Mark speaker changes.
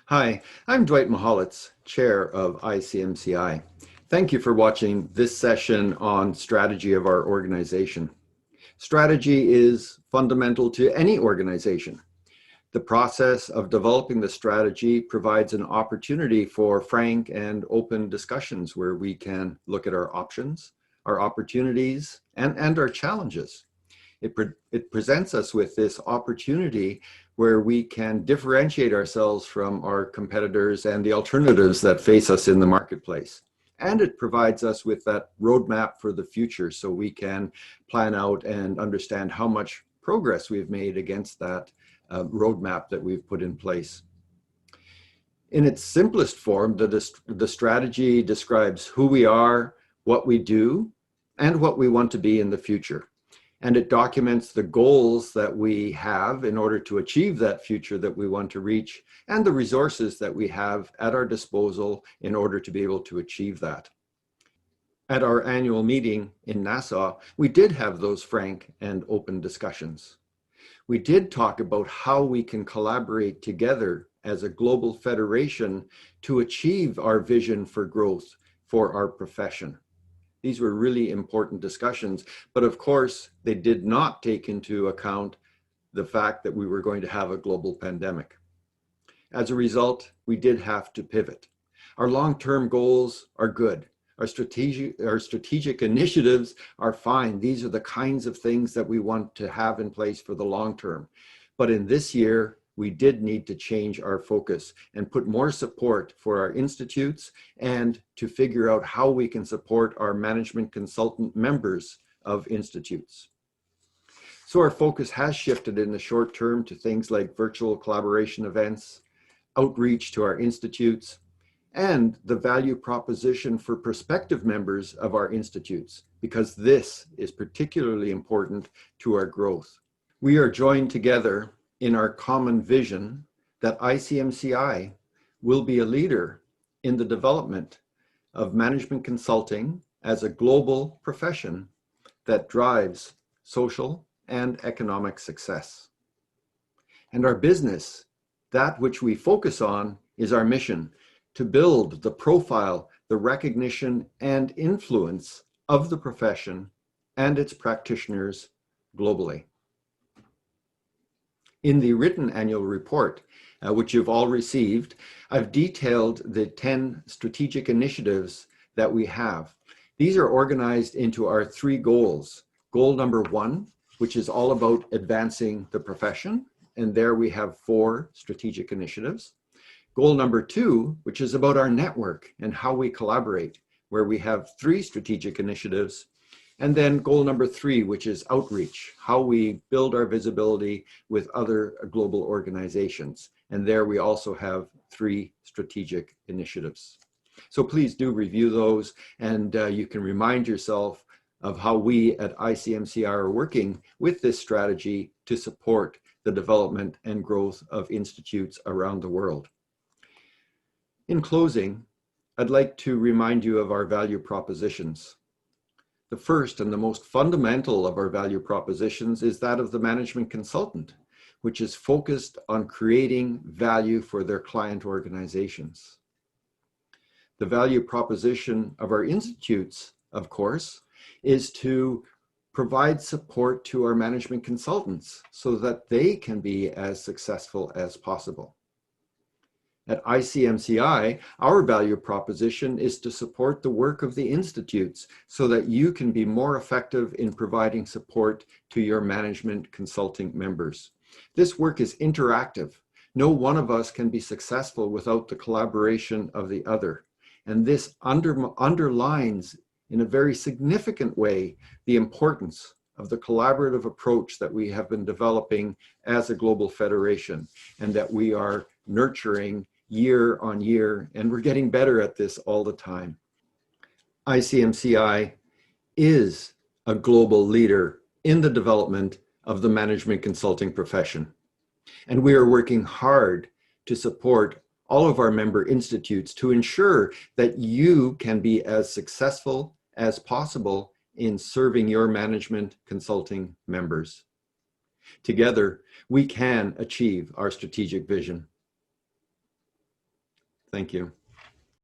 Speaker 1: Hi, I'm Dwight Mahalitz, Chair of ICMCI. Thank you for watching this session on strategy of our organization. Strategy is fundamental to any organization. The process of developing the strategy provides an opportunity for frank and open discussions where we can look at our options, our opportunities, and our challenges. It presents us with this opportunity where we can differentiate ourselves from our competitors and the alternatives that face us in the marketplace. And it provides us with that roadmap for the future so we can plan out and understand how much progress we've made against that roadmap that we've put in place. In its simplest form, the strategy describes who we are, what we do, and what we want to be in the future. And it documents the goals that we have in order to achieve that future that we want to reach and the resources that we have at our disposal in order to be able to achieve that. At our annual meeting in Nassau, we did have those frank and open discussions. We did talk about how we can collaborate together as a global federation to achieve our vision for growth for our profession. These were really important discussions, but of course, they did not take into account the fact that we were going to have a global pandemic. As a result, we did have to pivot. Our long-term goals are good. Our strategic initiatives are fine. These are the kinds of things that we want to have in place for the long term. But in this year, we did need to change our focus and put more support for our institutes and to figure out how we can support our management consultant members of institutes. So our focus has shifted in the short term to things like virtual collaboration events, outreach to our institutes, and the value proposition for prospective members of our institutes, because this is particularly important to our growth. We are joined together in our common vision that ICMCI will be a leader in the development of management consulting as a global profession that drives social and economic success. And our business, that which we focus on, is our mission to build the profile, the recognition, and influence of the profession and its practitioners globally. In the written annual report, which you've all received, I've detailed the 10 strategic initiatives that we have. These are organized into our 3 goals. Goal number 1, which is all about advancing the profession, and there we have 4 strategic initiatives. Goal number 2, which is about our network and how we collaborate, where we have 3 strategic initiatives. And then goal number 3, which is outreach, how we build our visibility with other global organizations. And there we also have 3 strategic initiatives. So please do review those, and you can remind yourself of how we at ICMCI are working with this strategy to support the development and growth of institutes around the world. In closing, I'd like to remind you of our value propositions. The first and the most fundamental of our value propositions is that of the management consultant, which is focused on creating value for their client organizations. The value proposition of our institutes, of course, is to provide support to our management consultants so that they can be as successful as possible. At ICMCI, our value proposition is to support the work of the institutes so that you can be more effective in providing support to your management consulting members. This work is interactive. No one of us can be successful without the collaboration of the other. And this underlines in a very significant way the importance of the collaborative approach that we have been developing as a global federation and that we are nurturing year on year, and we're getting better at this all the time. ICMCI is a global leader in the development of the management consulting profession, and we are working hard to support all of our member institutes to ensure that you can be as successful as possible in serving your management consulting members. Together, we can achieve our strategic vision. Thank you.